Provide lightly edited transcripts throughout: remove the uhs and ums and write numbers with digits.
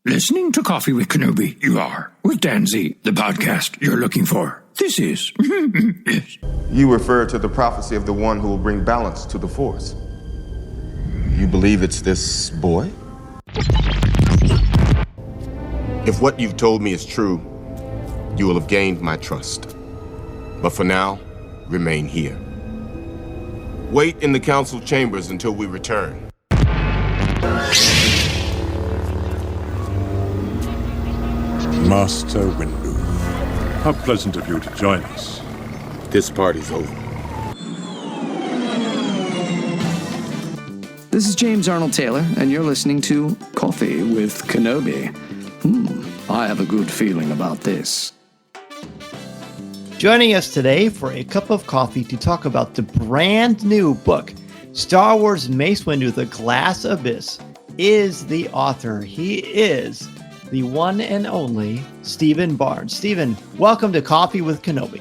Listening to Coffee with Kenobi, you are. With Dan Z, the podcast you're looking for. This is. Yes. You refer to the prophecy of the one who will bring balance to the Force. You believe it's this boy? If what you've told me is true, you will have gained my trust. But for now, remain here. Wait in the council chambers until we return. Master Windu, how pleasant of you to join us. This party's over. This is James Arnold Taylor, and you're listening to Coffee with Kenobi. I have a good feeling about this. Joining us today for a cup of coffee to talk about the brand new book, Star Wars Mace Windu, The Glass Abyss, is the author. He is the one and only Stephen Barnes. Stephen, welcome to Coffee with Kenobi.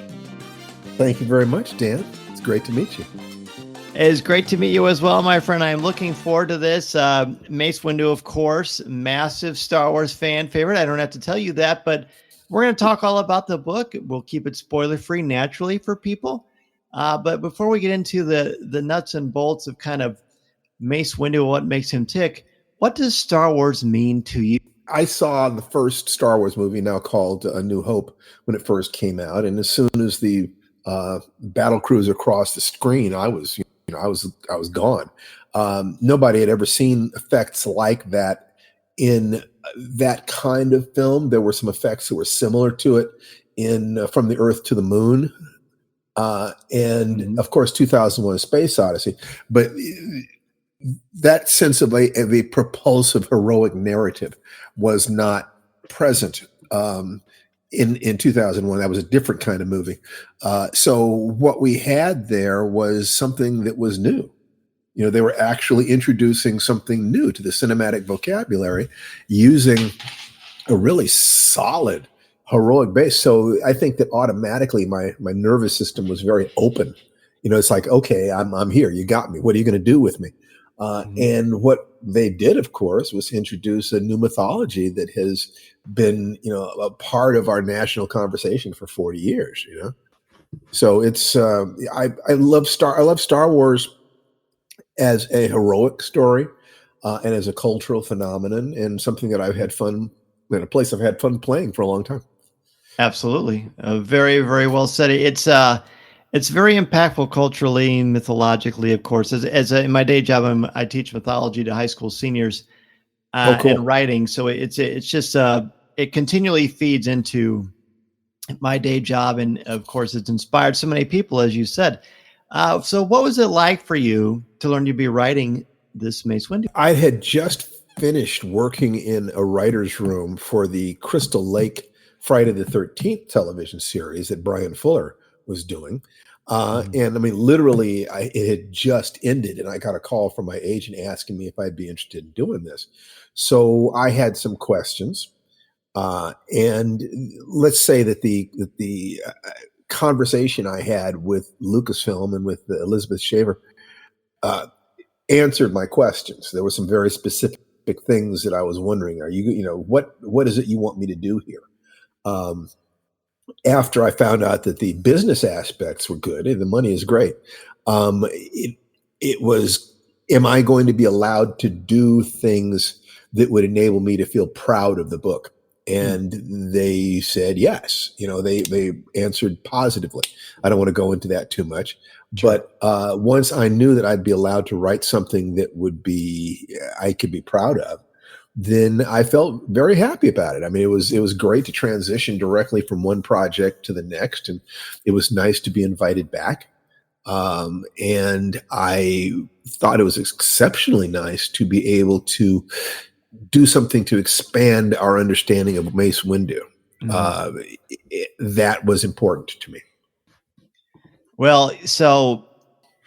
Thank you very much, Dan. It's great to meet you. It's great to meet you as well, my friend. I'm looking forward to this. Mace Windu, of course, massive Star Wars fan favorite. I don't have to tell you that, but we're going to talk all about the book. We'll keep it spoiler-free naturally for people. But before we get into the nuts and bolts of kind of Mace Windu, what makes him tick, what does Star Wars mean to you? I saw the first Star Wars movie, now called A New Hope, when it first came out, and as soon as the battle cruiser crossed the screen, I was gone. Nobody had ever seen effects like that in that kind of film. There were some effects that were similar to it in From the Earth to the Moon, and of course 2001: A Space Odyssey. But that sense of a propulsive, heroic narrative was not present in 2001. That was a different kind of movie. So what we had there was something that was new. You know, they were actually introducing something new to the cinematic vocabulary using a really solid heroic base. So I think that automatically my nervous system was very open. You know, it's like, okay, I'm here. You got me. What are you going to do with me? And what they did, of course, was introduce a new mythology that has been, a part of our national conversation for 40 years. So it's I love Star Wars as a heroic story and as a cultural phenomenon, and something that I've had fun in, a place I've had fun playing for a long time. Absolutely, very, very well said. It's very impactful culturally, mythologically, of course. As in my day job, I teach mythology to high school seniors and writing. So it's just it continually feeds into my day job, and of course, it's inspired so many people, as you said. So, what was it like for you to learn to be writing this Mace Windu? I had just finished working in a writer's room for the Crystal Lake Friday the 13th television series that Brian Fuller was doing. And I mean, literally, it had just ended, and I got a call from my agent asking me if I'd be interested in doing this. So I had some questions, and let's say that the conversation I had with Lucasfilm and with Elizabeth Shaver answered my questions. There were some very specific things that I was wondering: what is it you want me to do here? After I found out that the business aspects were good and the money is great, it was, am I going to be allowed to do things that would enable me to feel proud of the book? And they said yes. They answered positively. I don't want to go into that too much, but once I knew that I'd be allowed to write something that I could be proud of, then I felt very happy about it. I mean, it was great to transition directly from one project to the next, and it was nice to be invited back. And I thought it was exceptionally nice to be able to do something to expand our understanding of Mace Windu. That was important to me. Well, so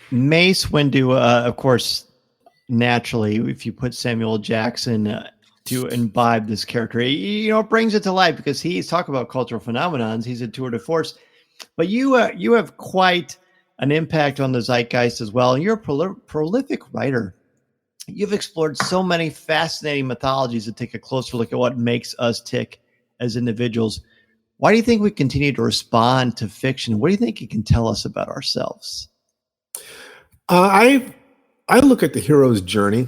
Mace Windu, of course, naturally, if you put Samuel Jackson to imbibe this character, it brings it to life, because he's talking about cultural phenomenons. He's a tour de force, but you have quite an impact on the zeitgeist as well. And you're a prolific writer. you've explored so many fascinating mythologies that take a closer look at what makes us tick as individuals. Why do you think we continue to respond to fiction? What do you think it can tell us about ourselves? I look at the hero's journey,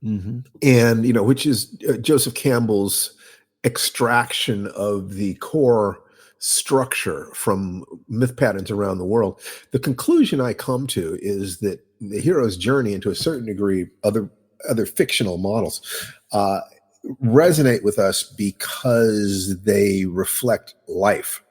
Mm-hmm. and which is Joseph Campbell's extraction of the core structure from myth patterns around the world. The conclusion I come to is that the hero's journey, and to a certain degree other fictional models, resonate with us because they reflect life.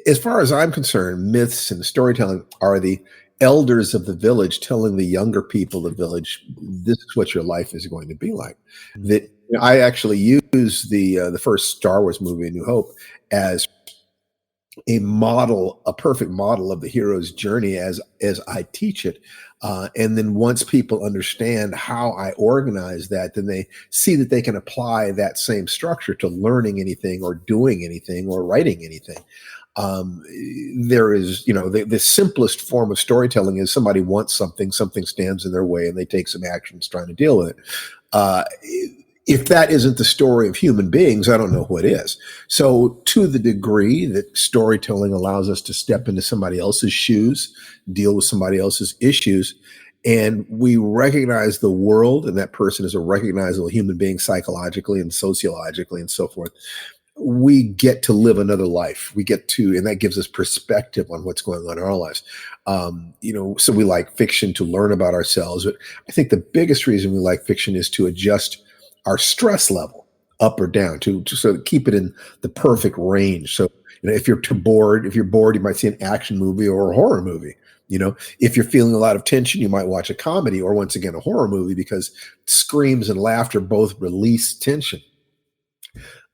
As far as I'm concerned, myths and storytelling are the elders of the village telling the younger people of the village, this is what your life is going to be like. That I actually use the first Star Wars movie, A New Hope, as a model, a perfect model of the hero's journey as I teach it. And then once people understand how I organize that, then they see that they can apply that same structure to learning anything or doing anything or writing anything. There is, the simplest form of storytelling is somebody wants something stands in their way, and they take some actions trying to deal with it. If that isn't the story of human beings, I don't know what is. So to the degree that storytelling allows us to step into somebody else's shoes, deal with somebody else's issues, and we recognize the world and that person is a recognizable human being psychologically and sociologically and so forth, we get to live another life. And that gives us perspective on what's going on in our lives. So we like fiction to learn about ourselves. But I think the biggest reason we like fiction is to adjust our stress level up or down to sort of keep it in the perfect range. So, if you're bored, you might see an action movie or a horror movie. If you're feeling a lot of tension, you might watch a comedy or, once again, a horror movie, because screams and laughter both release tension.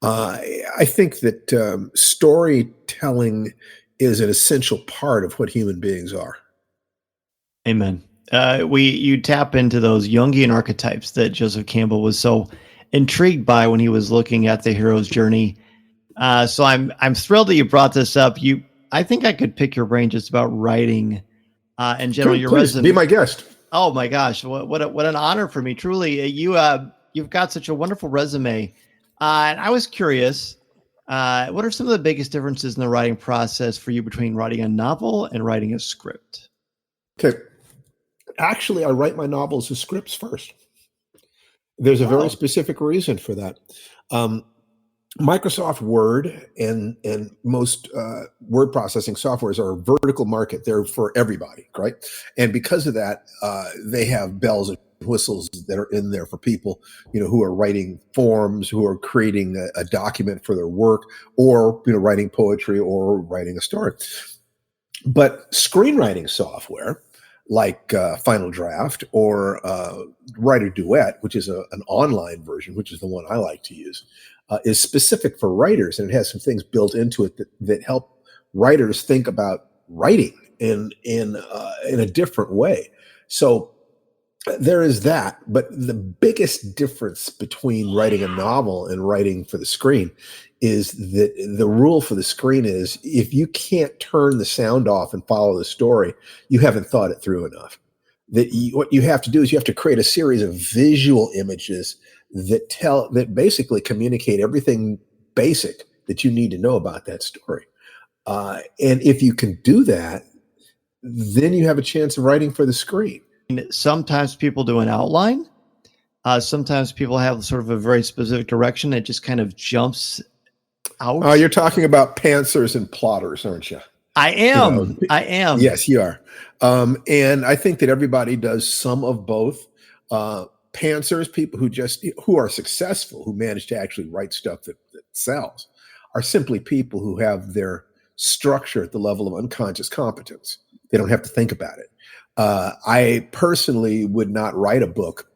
I think that storytelling is an essential part of what human beings are. Amen. You tap into those Jungian archetypes that Joseph Campbell was so intrigued by when he was looking at the hero's journey. So I'm thrilled that you brought this up. I think I could pick your brain just about writing in general. Your Please resume. Be my guest. Oh my gosh, what an honor for me! Truly, you've got such a wonderful resume. And I was curious, what are some of the biggest differences in the writing process for you between writing a novel and writing a script? Okay. Actually, I write my novels as scripts first. There's a very specific reason for that. Microsoft Word and most word processing softwares are a vertical market. They're for everybody, right? And because of that, they have bells and whistles that are in there for people, who are writing forms, who are creating a document for their work, or, writing poetry or writing a story. But screenwriting software like Final Draft or Writer Duet, which is an online version, which is the one I like to use, is specific for writers, and it has some things built into it that help writers think about writing in a different way. So there is that. But the biggest difference between writing a novel and writing for the screen is that the rule for the screen is, if you can't turn the sound off and follow the story, you haven't thought it through enough. What you have to do is you have to create a series of visual images that basically communicate everything basic that you need to know about that story. And if you can do that, then you have a chance of writing for the screen. Sometimes people do an outline. Sometimes people have sort of a very specific direction that just kind of jumps out. You're talking about pantsers and plotters, aren't you? I am. I am. Yes, you are. And I think that everybody does some of both. Pantsers, people who are successful, who manage to actually write stuff that sells, are simply people who have their structure at the level of unconscious competence. They don't have to think about it. I personally would not write a book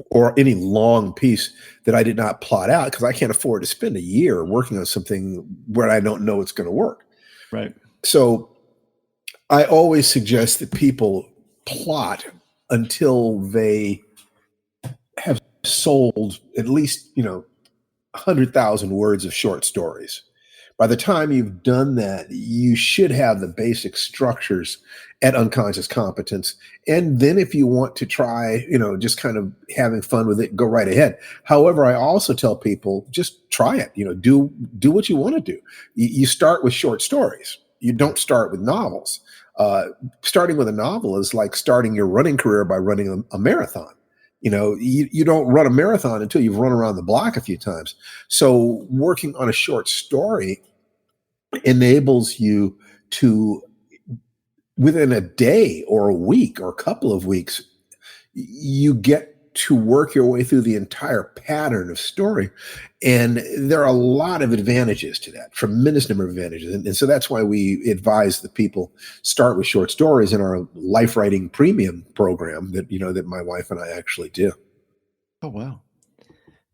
or any long piece that I did not plot out, because I can't afford to spend a year working on something where I don't know it's going to work. Right. So I always suggest that people plot until they have sold at least, 100,000 words of short stories. By the time you've done that, you should have the basic structures at unconscious competence. And then if you want to try, just kind of having fun with it, go right ahead. However, I also tell people, just try it, do what you want to do. You start with short stories. You don't start with novels. Starting with a novel is like starting your running career by running a marathon. You don't run a marathon until you've run around the block a few times. So working on a short story enables you to, within a day or a week or a couple of weeks, you get to work your way through the entire pattern of story. And there are a lot of advantages to that, tremendous number of advantages. And so that's why we advise that people start with short stories in our Life Writing Premium program that my wife and I actually do. Oh, wow.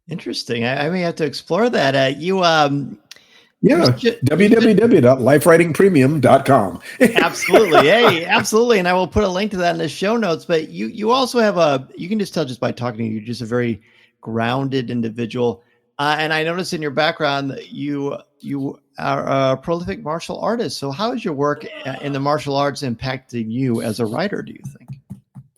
Interesting. I may have to explore that. www.lifewritingpremium.com. Absolutely. Hey, absolutely. And I will put a link to that in the show notes. But you also have you can just tell just by talking to you, you're just a very grounded individual. And I noticed in your background that you are a prolific martial artist. So how is your work in the martial arts impacting you as a writer, do you think?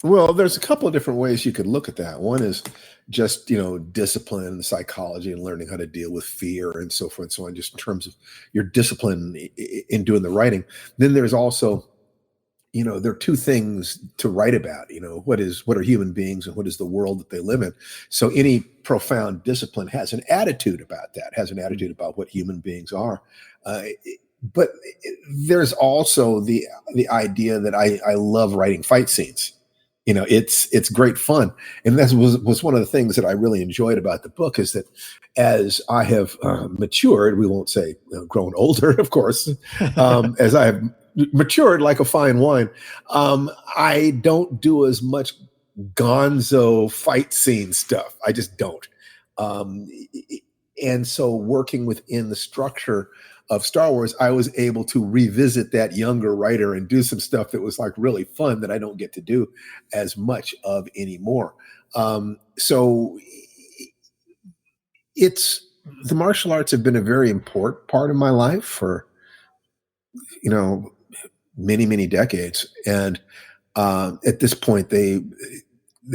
Well, there's a couple of different ways you could look at that. One is just, discipline and psychology and learning how to deal with fear and so forth and so on, just in terms of your discipline in doing the writing. Then there's also, there are two things to write about, what are human beings and what is the world that they live in. So any profound discipline has an attitude about that, has an attitude about what human beings are. But there's also the idea that I love writing fight scenes. It's great fun. And that was one of the things that I really enjoyed about the book, is that as I have matured, we won't say grown older, of course, as I have matured like a fine wine, I don't do as much gonzo fight scene stuff. I just don't. And so working within the structure of Star Wars, I was able to revisit that younger writer and do some stuff that was like really fun that I don't get to do as much of anymore. So the martial arts have been a very important part of my life for, many, many decades. And at this point, they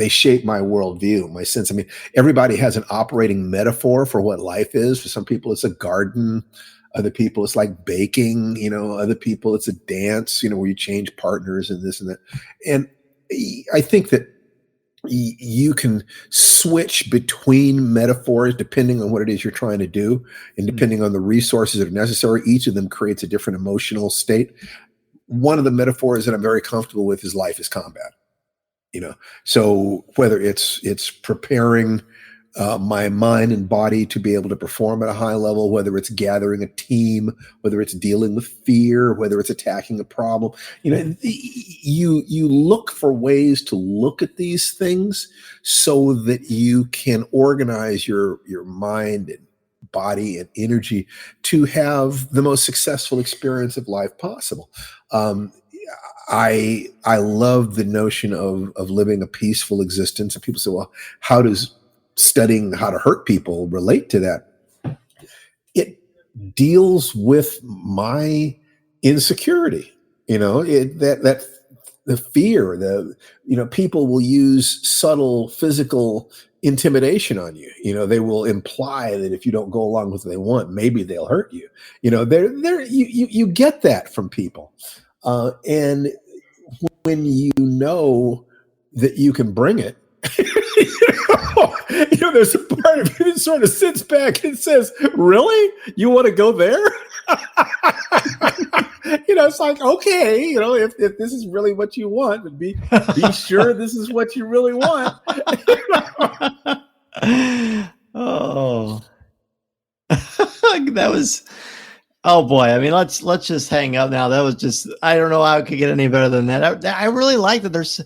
shape my worldview, my sense. I mean, everybody has an operating metaphor for what life is. For some people, it's a garden. Other people, it's like baking, other people, it's a dance, where you change partners and this and that. And I think that you can switch between metaphors depending on what it is you're trying to do and depending on the resources that are necessary. Each of them creates a different emotional state. One of the metaphors that I'm very comfortable with is life is combat, So whether it's preparing my mind and body to be able to perform at a high level, whether it's gathering a team, whether it's dealing with fear, whether it's attacking a problem, you look for ways to look at these things so that you can organize your mind and body and energy to have the most successful experience of life possible. I love the notion of living a peaceful existence. And people say, well, how does studying how to hurt people relate to that? It deals with my insecurity, that the fear, people will use subtle physical intimidation on you. They will imply that if you don't go along with what they want, maybe they'll hurt you. You get that from people. And when you know that you can bring it, there's a part of you that sort of sits back and says, really? You want to go there? It's like, okay, if this is really what you want, then be sure this is what you really want. Oh, that was, oh boy. I mean, let's just hang up now. That was just, I don't know how it could get any better than that. I really like that there's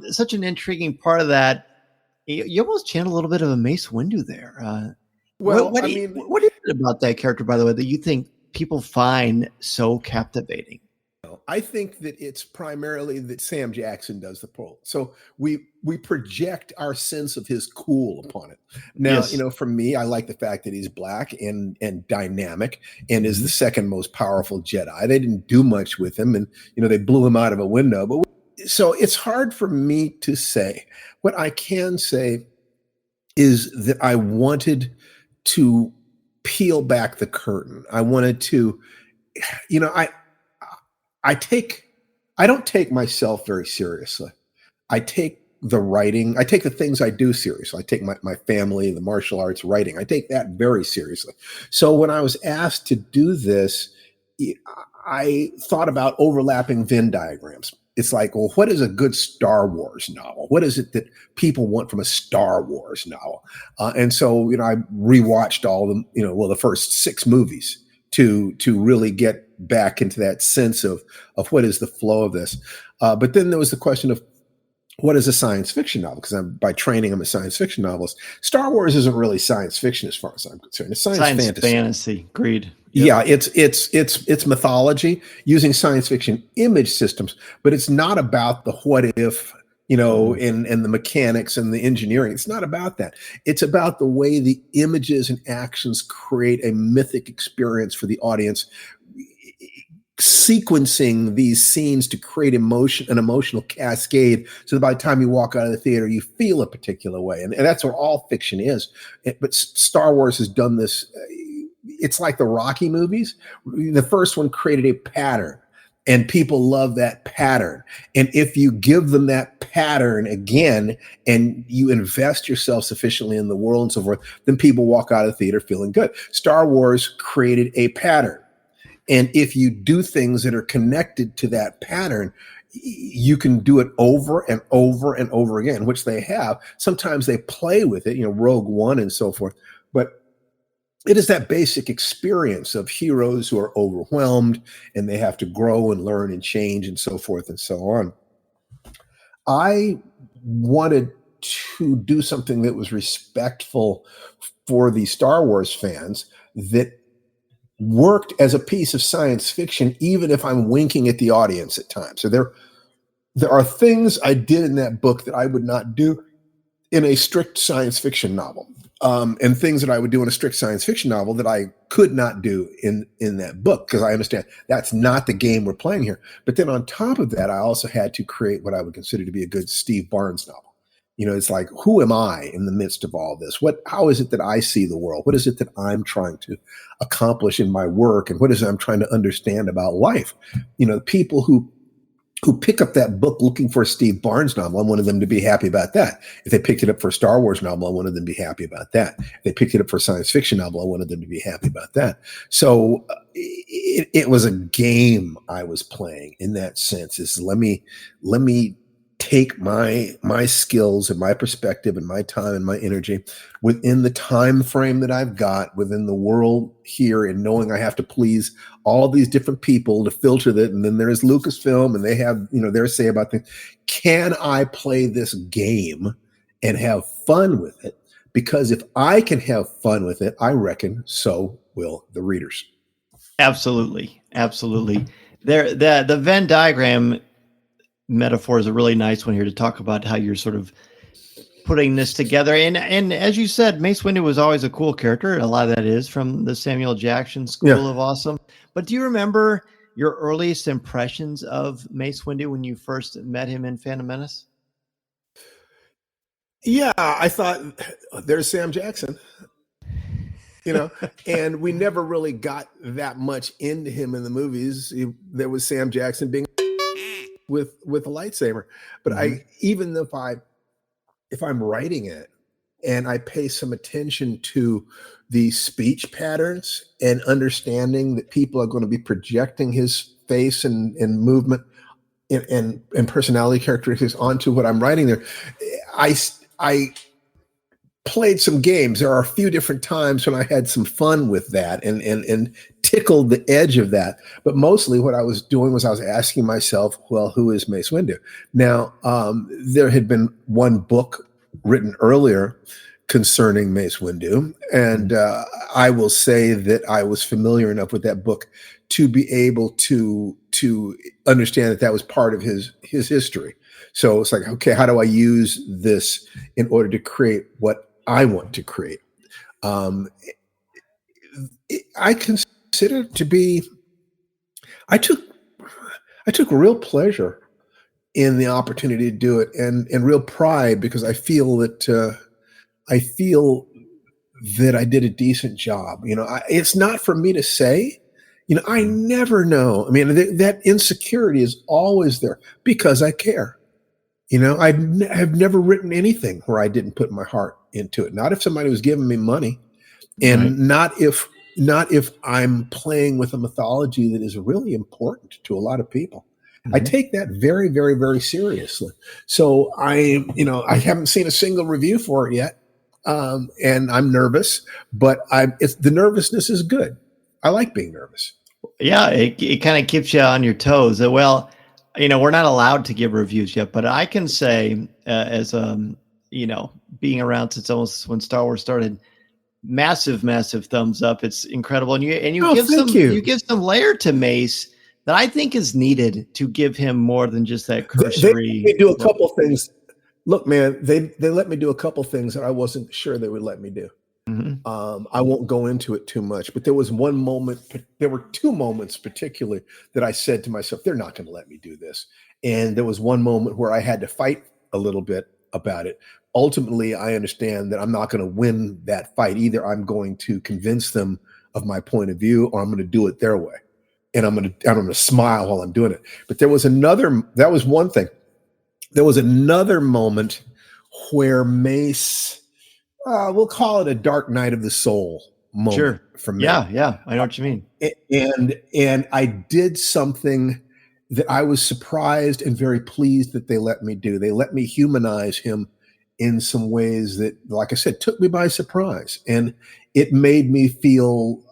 such an intriguing part of that. You almost channel a little bit of a Mace Windu there. What is it about that character, by the way, that you think people find so captivating? I think that it's primarily that Sam Jackson does the pull. So we project our sense of his cool upon it. Now, Yes. for me, I like the fact that he's black and dynamic and is the second most powerful Jedi. They didn't do much with him, and they blew him out of a window. But so it's hard for me to say. What I can say is that I wanted to peel back the curtain. I wanted to, I don't take myself very seriously. I take the writing, I take the things I do seriously. I take my family, the martial arts, writing. I take that very seriously. So when I was asked to do this, I thought about overlapping Venn diagrams. It's like, well, what is a good Star Wars novel? What is it that people want from a Star Wars novel? And so, I rewatched all the, the first 6 movies to really get back into that sense of what is the flow of this. But then there was the question of what is a science fiction novel? Because by training, I'm a science fiction novelist. Star Wars isn't really science fiction as far as I'm concerned. It's science fantasy. Agreed. Yep. Yeah, it's mythology using science fiction image systems, but it's not about the what if, and the mechanics and the engineering. It's not about that. It's about the way the images and actions create a mythic experience for the audience, sequencing these scenes to create an emotional cascade. So that by the time you walk out of the theater, you feel a particular way. And that's what all fiction is. But Star Wars has done this. It's like the Rocky movies. The first one created a pattern, and people love that pattern. And if you give them that pattern again, and you invest yourself sufficiently in the world and so forth, then people walk out of the theater feeling good. Star Wars created a pattern. And if you do things that are connected to that pattern, you can do it over and over and over again, which they have. Sometimes they play with it, Rogue One and so forth. But it is that basic experience of heroes who are overwhelmed and they have to grow and learn and change and so forth and so on. I wanted to do something that was respectful for the Star Wars fans, that worked as a piece of science fiction, even if I'm winking at the audience at times. So there are things I did in that book that I would not do in a strict science fiction novel. And things that I would do in a strict science fiction novel that I could not do in that book, because I understand that's not the game we're playing here. But then on top of that, I also had to create what I would consider to be a good Steve Barnes novel. It's like, who am I in the midst of all this? How is it that I see the world? What is it that I'm trying to accomplish in my work? And what is it I'm trying to understand about life? People who pick up that book looking for a Steve Barnes novel, I wanted them to be happy about that. If they picked it up for a Star Wars novel, I wanted them to be happy about that. If they picked it up for a science fiction novel, I wanted them to be happy about that. So it was a game I was playing in that sense. Is let me take my skills and my perspective and my time and my energy within the time frame that I've got within the world here, and knowing I have to please all these different people to filter that. And then there's Lucasfilm, and they have their say about things. Can I play this game and have fun with it? Because if I can have fun with it, I reckon so will the readers. Absolutely. The Venn diagram metaphor is a really nice one here to talk about how you're sort of putting this together. And as you said, Mace Windu was always a cool character. A lot of that is from the Samuel Jackson School of Awesome. But do you remember your earliest impressions of Mace Windu when you first met him in Phantom Menace? Yeah, I thought, there's Sam Jackson. And we never really got that much into him in the movies. There was Sam Jackson being with a lightsaber, but even if I'm writing it and I pay some attention to the speech patterns and understanding that people are going to be projecting his face and movement and personality characteristics onto what I'm writing there, I played some games. There are a few different times when I had some fun with that and tickled the edge of that. But mostly what I was doing was I was asking myself, well, who is Mace Windu? Now, there had been one book written earlier concerning Mace Windu, and I will say that I was familiar enough with that book to be able to understand that that was part of his history. So it's like, okay, how do I use this in order to create what I want to create? I consider it to be. I took real pleasure in the opportunity to do it, and real pride, because I feel that I did a decent job. It's not for me to say. I never know. I mean, that insecurity is always there because I care. I've never written anything where I didn't put my heart into it. Not if somebody was giving me money, and not if I'm playing with a mythology that is really important to a lot of people. I take that very, very, very seriously. So I haven't seen a single review for it yet. And I'm nervous, but the nervousness is good. I like being nervous. Yeah, it kind of keeps you on your toes. Well, we're not allowed to give reviews yet, but I can say, as being around since almost when Star Wars started, massive thumbs up. It's incredible, and you give some layer to Mace that I think is needed to give him more than just that cursory. They do a couple things. Look, man, they let me do a couple things that I wasn't sure they would let me do. I won't go into it too much, but there was one moment. There were two moments particularly that I said to myself, "They're not going to let me do this." And there was one moment where I had to fight a little bit about it. Ultimately, I understand that I'm not going to win that fight. Either I'm going to convince them of my point of view, or I'm going to do it their way, and I'm going to smile while I'm doing it. But that was one thing. There was another moment where Mace, we'll call it a dark night of the soul moment for me. Yeah, I know what you mean. And I did something that I was surprised and very pleased that they let me do. They let me humanize him in some ways that, like I said, took me by surprise. And it made me feel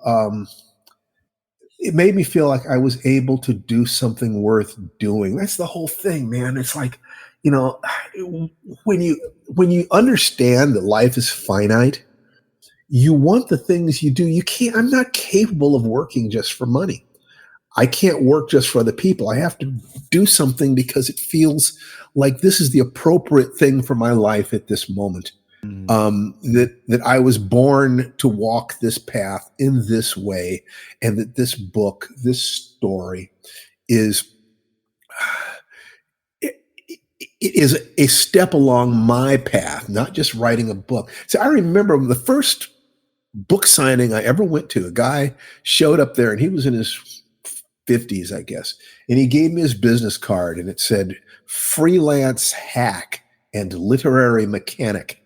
like I was able to do something worth doing. That's the whole thing, man. It's like, when you understand that life is finite, you want the things you do. I'm not capable of working just for money. I can't work just for other people. I have to do something because it feels like this is the appropriate thing for my life at this moment. That I was born to walk this path in this way, and that this book, this story is it is a step along my path, not just writing a book. So I remember the first book signing I ever went to, a guy showed up there and he was in his 50s, I guess. And he gave me his business card and it said freelance hack and literary mechanic.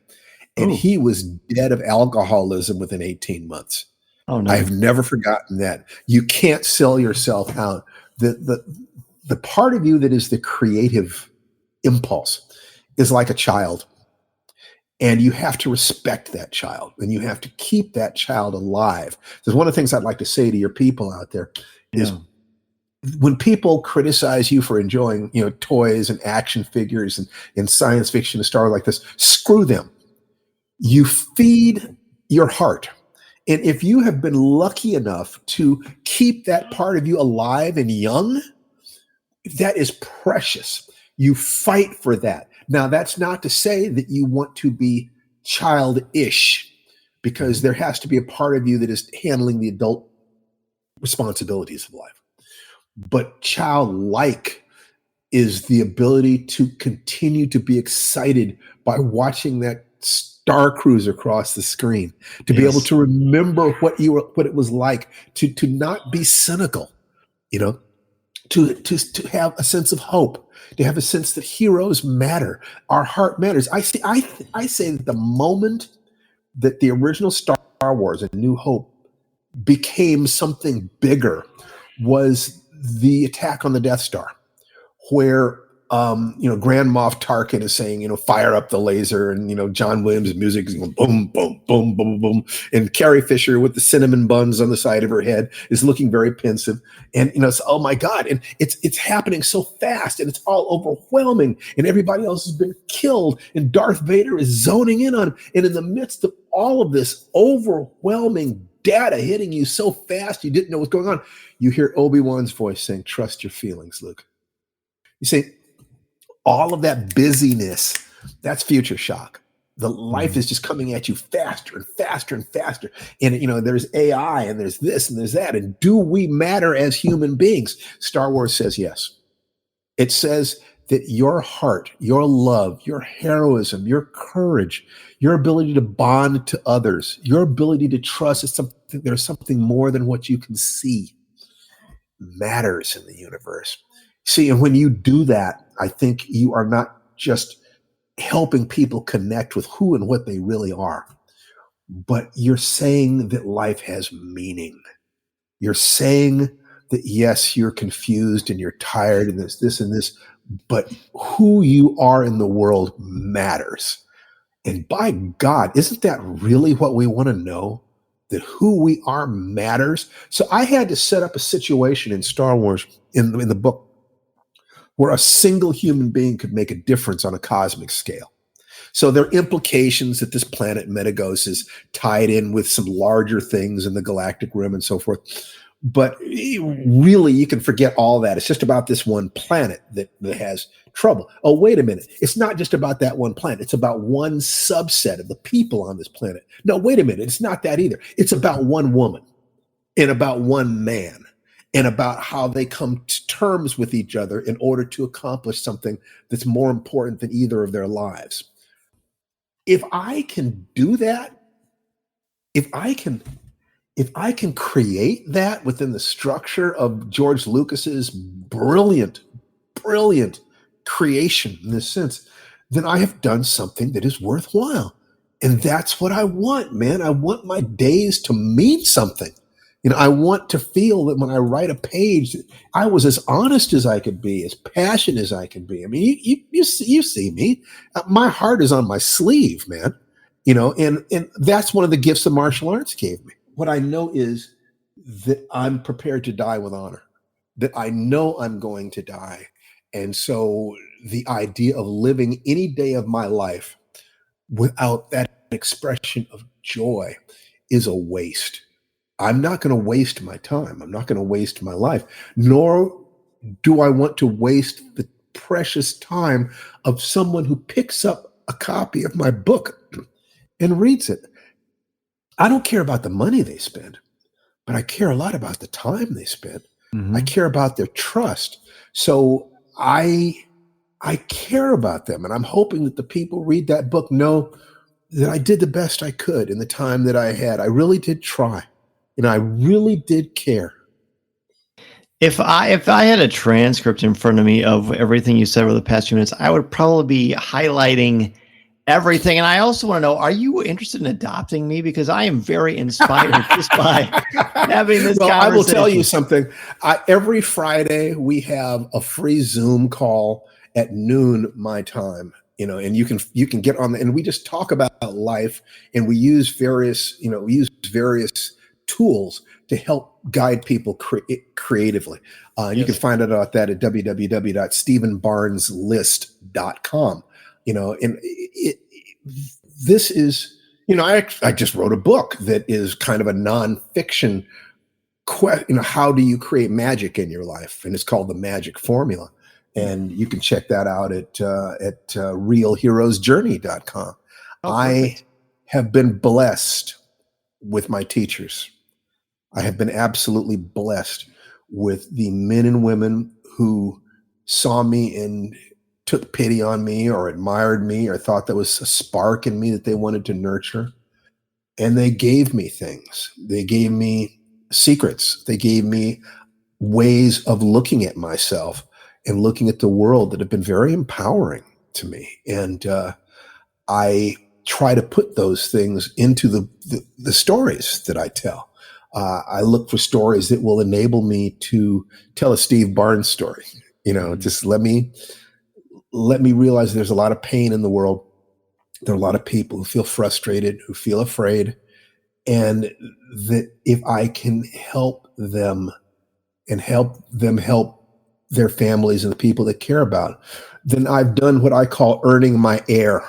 And he was dead of alcoholism within 18 months. Oh, no. I've never forgotten that. You can't sell yourself out. The part of you that is the creative impulse is like a child, and you have to respect that child, and you have to keep that child alive. There's one of the things I'd like to say to your people out there is when people criticize you for enjoying, toys and action figures and science fiction and Star Wars like this, screw them. You feed your heart. And if you have been lucky enough to keep that part of you alive and young, that is precious. You fight for that. Now, that's not to say that you want to be childish, because there has to be a part of you that is handling the adult responsibilities of life. But childlike is the ability to continue to be excited by watching that Star Cruiser across the screen, to be able to remember what it was like to not be cynical, to have a sense of hope, to have a sense that heroes matter, our heart matters. I say that the moment that the original Star Wars, A New Hope, became something bigger was the attack on the Death Star, where Grand Moff Tarkin is saying, fire up the laser, and John Williams' music is going boom, boom, boom, boom, boom, and Carrie Fisher with the cinnamon buns on the side of her head is looking very pensive, and it's, oh my God, and it's happening so fast, and it's all overwhelming, and everybody else has been killed, and Darth Vader is zoning in on him, and in the midst of all of this overwhelming data hitting you so fast you didn't know what's going on. You hear Obi-Wan's voice saying, trust your feelings, Luke. You see, all of that busyness, that's future shock. The life is just coming at you faster and faster and faster. And, there's AI and there's this and there's that. And do we matter as human beings? Star Wars says yes. It says that your heart, your love, your heroism, your courage, your ability to bond to others, your ability to trust that there's something more than what you can see matters in the universe. See, and when you do that, I think you are not just helping people connect with who and what they really are, but you're saying that life has meaning. You're saying that, yes, you're confused and you're tired and there's this and this, but who you are in the world matters. And by God, isn't that really what we want to know? That who we are matters? So I had to set up a situation in Star Wars, in the book, where a single human being could make a difference on a cosmic scale. So there are implications that this planet Metagos is tied in with some larger things in the galactic rim and so forth. But really, you can forget all that. It's just about this one planet that has trouble. Oh, wait a minute. It's not just about that one planet. It's about one subset of the people on this planet. No, wait a minute. It's not that either. It's about one woman and about one man and about how they come to terms with each other in order to accomplish something that's more important than either of their lives. If I can do that, if I can create that within the structure of George Lucas's brilliant creation in this sense, then I have done something that is worthwhile. And that's what I want, man. I want my days to mean something. I want to feel that when I write a page, I was as honest as I could be, as passionate as I can be. I mean, you see me. My heart is on my sleeve, man. And that's one of the gifts the martial arts gave me. What I know is that I'm prepared to die with honor, that I know I'm going to die. And so the idea of living any day of my life without that expression of joy is a waste. I'm not going to waste my time. I'm not going to waste my life, nor do I want to waste the precious time of someone who picks up a copy of my book and reads it. I don't care about the money they spend, but I care a lot about the time they spend. Mm-hmm. I care about their trust. So I care about them. And I'm hoping that the people read that book know that I did the best I could in the time that I had. I really did try. I really did care. If I had a transcript in front of me of everything you said over the past few minutes, I would probably be highlighting everything. And I also want to know, are you interested in adopting me? Because I am very inspired just by having this conversation. I will tell you something. Every Friday, we have a free Zoom call at noon my time. And you can get on and we just talk about life, and we use various tools to help guide people creatively. Yes. You can find out about that at www.stephenbarneslist.com. This is, I just wrote a book that is kind of a nonfiction how do you create magic in your life? And it's called The Magic Formula. And you can check that out at realheroesjourney.com. I have been blessed with my teachers. I have been absolutely blessed with the men and women who saw me and took pity on me or admired me or thought there was a spark in me that they wanted to nurture. And they gave me things. They gave me secrets. They gave me ways of looking at myself and looking at the world that have been very empowering to me. And I try to put those things into the stories that I tell. I look for stories that will enable me to tell a Steve Barnes story. Just let me realize there's a lot of pain in the world. There are a lot of people who feel frustrated, who feel afraid, and that if I can help them and help them help their families and the people they care about, then I've done what I call earning my air.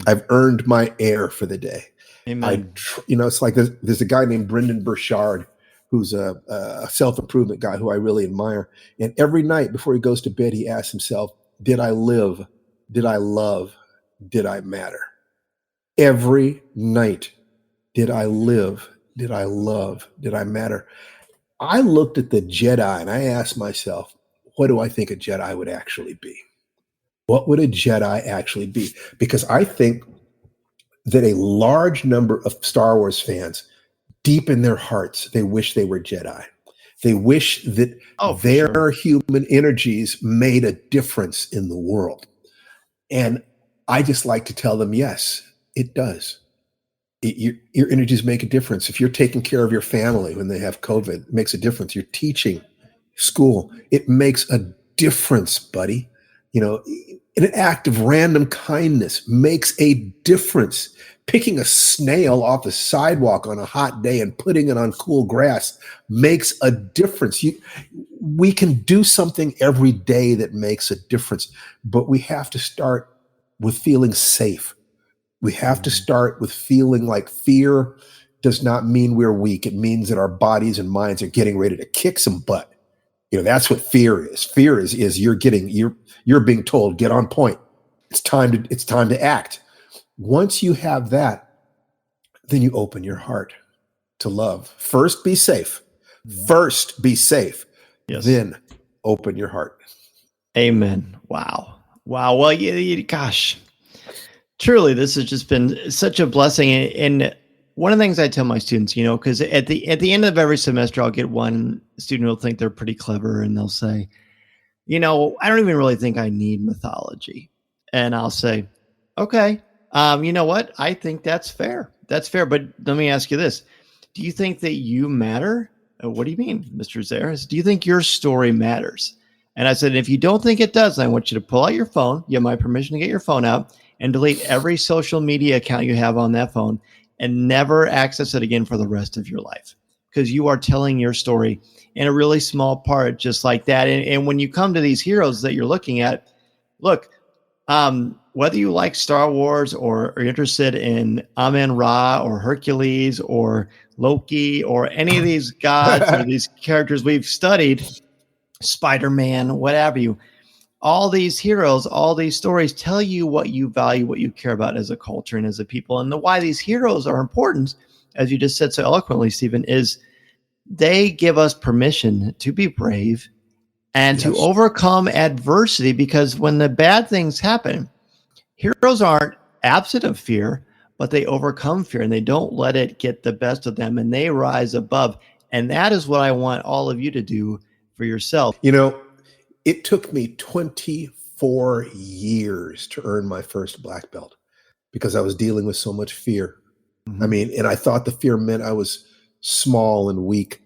I've earned my air for the day. Amen. It's like there's a guy named Brendan Burchard who's a self-improvement guy who I really admire. And every night before he goes to bed, he asks himself, did I live? Did I love? Did I matter? Every night, did I live? Did I love? Did I matter? I looked at the Jedi and I asked myself, what do I think a Jedi would actually be? What would a Jedi actually be? Because I think that a large number of Star Wars fans, deep in their hearts, they wish they were Jedi. They wish that their human energies made a difference in the world. And I just like to tell them, yes, it does. Your energies make a difference. If you're taking care of your family when they have COVID, it makes a difference. You're teaching school, it makes a difference, buddy. An act of random kindness makes a difference. Picking a snail off the sidewalk on a hot day and putting it on cool grass makes a difference. We can do something every day that makes a difference, but we have to start with feeling safe. We have to start with feeling like fear does not mean we're weak. It means that our bodies and minds are getting ready to kick some butt. That's what fear is. Fear is you're being told, get on point. It's time to act. Once you have that, then you open your heart to love. First, be safe. Yes. Then open your heart. Amen. Wow. Well, gosh, truly, this has just been such a blessing. And one of the things I tell my students, because at the end of every semester, I'll get one student who'll think they're pretty clever, and they'll say, I don't even really think I need mythology. And I'll say, okay, you know what? I think that's fair. That's fair. But let me ask you this. Do you think that you matter? What do you mean, Mr. Zehr? Do you think your story matters? And I said, if you don't think it does, I want you to pull out your phone. You have my permission to get your phone out and delete every social media account you have on that phone and never access it again for the rest of your life. Because you are telling your story in a really small part, just like that. And when you come to these heroes that you're looking at, look, whether you like Star Wars or are interested in Amun-Ra or Hercules or Loki or any of these gods or these characters we've studied, Spider-Man, whatever all these heroes, all these stories tell you what you value, what you care about as a culture and as a people. And why these heroes are important, as you just said so eloquently, Stephen, is they give us permission to be brave and to overcome adversity, because when the bad things happen, heroes aren't absent of fear, but they overcome fear and they don't let it get the best of them and they rise above. And that is what I want all of you to do for yourself. It took me 24 years to earn my first black belt because I was dealing with so much fear. Mm-hmm. And I thought the fear meant I was small and weak.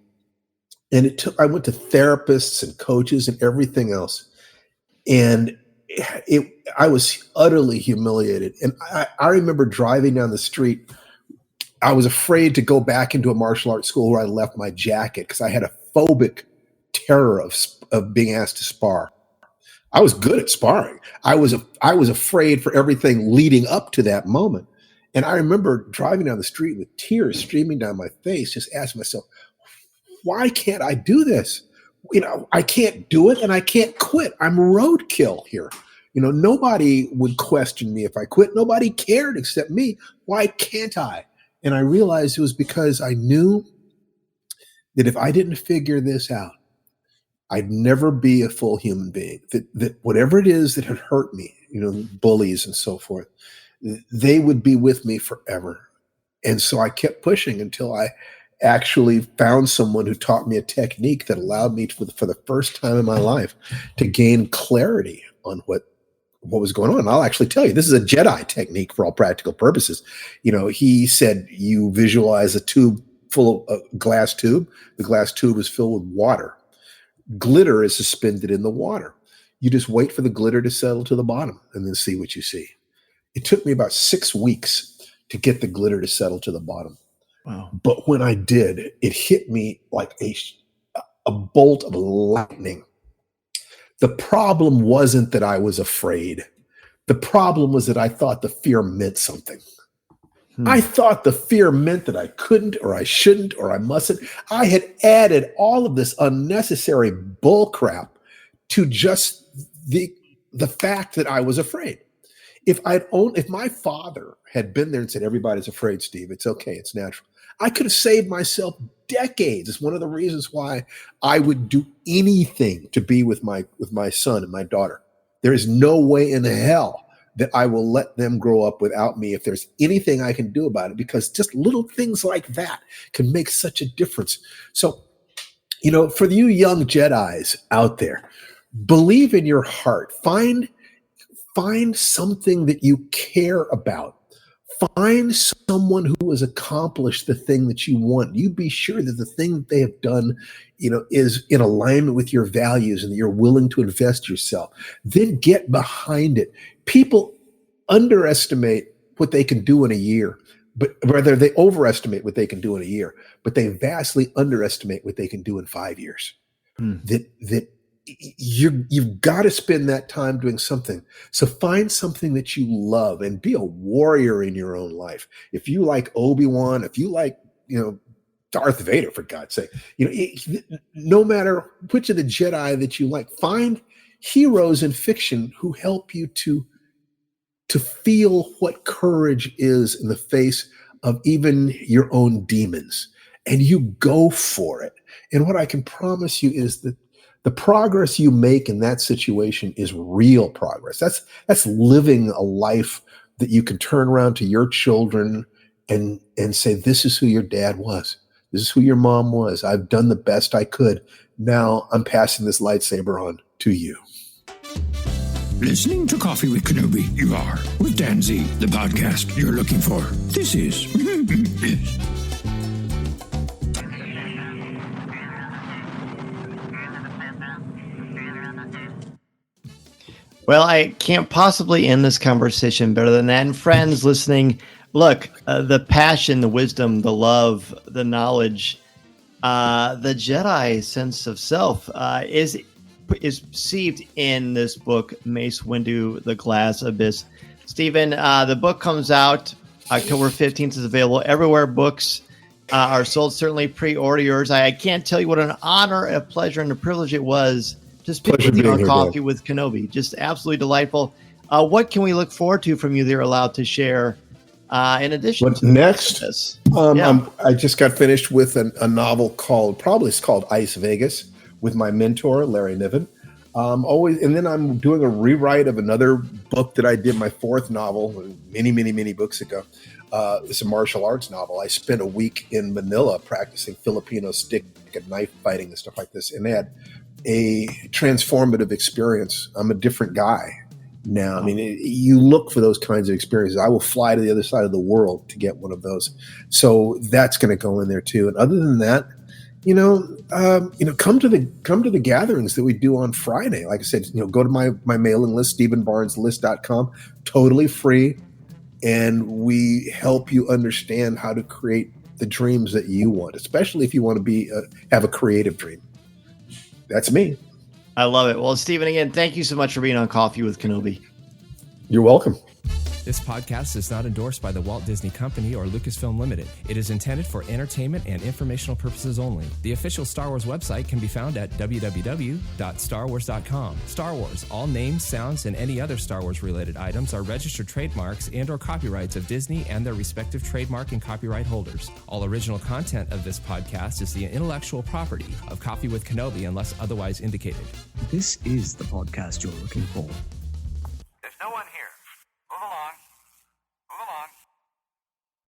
And I went to therapists and coaches and everything else. And I was utterly humiliated. And I remember driving down the street. I was afraid to go back into a martial arts school where I left my jacket because I had a phobic terror of being asked to spar. I was good at sparring. I was afraid for everything leading up to that moment. And I remember driving down the street with tears streaming down my face, just asking myself, why can't I do this? I can't do it and I can't quit. I'm roadkill here. Nobody would question me if I quit. Nobody cared except me. Why can't I? And I realized it was because I knew that if I didn't figure this out, I'd never be a full human being. That whatever it is that had hurt me, bullies and so forth, they would be with me forever. And so I kept pushing until I actually found someone who taught me a technique that allowed me for the first time in my life to gain clarity on what was going on. And I'll actually tell you, this is a Jedi technique for all practical purposes. He said, you visualize a tube full of a glass tube. The glass tube is filled with water. Glitter is suspended in the water. You just wait for the glitter to settle to the bottom and then see what you see. It took me about 6 weeks to get the glitter to settle to the bottom. Wow. But when I did, it hit me like a bolt of lightning. The problem wasn't that I was afraid. The problem was that I thought the fear meant something. I thought the fear meant that I couldn't or I shouldn't or I mustn't. I had added all of this unnecessary bull crap to just the fact that I was afraid. If my father had been there and said, everybody's afraid, Steve, it's okay, it's natural, I could have saved myself decades. It's one of the reasons why I would do anything to be with my son and my daughter. There is no way in hell that I will let them grow up without me if there's anything I can do about it, because just little things like that can make such a difference. So, for you young Jedis out there, believe in your heart. Find something that you care about. Find someone who has accomplished the thing that you want. You be sure that the thing that they have done, is in alignment with your values and that you're willing to invest yourself. Then get behind it. People underestimate what they can do in a year, but rather they overestimate what they can do in a year, but they vastly underestimate what they can do in 5 years. That you've got to spend that time doing something. So find something that you love and be a warrior in your own life. If you like Obi-Wan, if you like, Darth Vader, for God's sake, no matter which of the Jedi that you like, find heroes in fiction who help you to feel what courage is in the face of even your own demons, and you go for it. And what I can promise you is that the progress you make in that situation is real progress. That's living a life that you can turn around to your children and say, this is who your dad was. This is who your mom was. I've done the best I could. Now I'm passing this lightsaber on to you. Listening to Coffee with Kenobi, you are, with Dan Z, the podcast you're looking for. This is... yes. Well, I can't possibly end this conversation better than that. And friends listening, look, the passion, the wisdom, the love, the knowledge, the Jedi sense of self is perceived in this book, Mace Windu, The Glass Abyss. Stephen, the book comes out October 15th, is available everywhere books are sold. Certainly pre-order yours. I can't tell you what an honor, a pleasure, and a privilege it was to speak with you on Coffee with Kenobi. Just absolutely delightful. What can we look forward to from you that you're allowed to share in addition to next? This? I just got finished with a novel called Ice Vegas with my mentor, Larry Niven. And then I'm doing a rewrite of another book that I did, my fourth novel, many books ago. It's a martial arts novel. I spent a week in Manila practicing Filipino stick and knife fighting and stuff like this. And they had a transformative experience. I'm a different guy now. I mean, you look for those kinds of experiences. I will fly to the other side of the world to get one of those. So that's going to go in there too. And other than that, come to the gatherings that we do on Friday. Like I said, go to my mailing list, StephenBarnesList.com, totally free. And we help you understand how to create the dreams that you want, especially if you want to have a creative dream. That's me. I love it. Well, Stephen, again, thank you so much for being on Coffee with Kenobi. You're welcome. This podcast is not endorsed by the Walt Disney Company or Lucasfilm Limited. It is intended for entertainment and informational purposes only. The official Star Wars website can be found at www.starwars.com. Star Wars, all names, sounds, and any other Star Wars related items are registered trademarks and or copyrights of Disney and their respective trademark and copyright holders. All original content of this podcast is the intellectual property of Coffee with Kenobi unless otherwise indicated. This is the podcast you're looking for. There's no one here.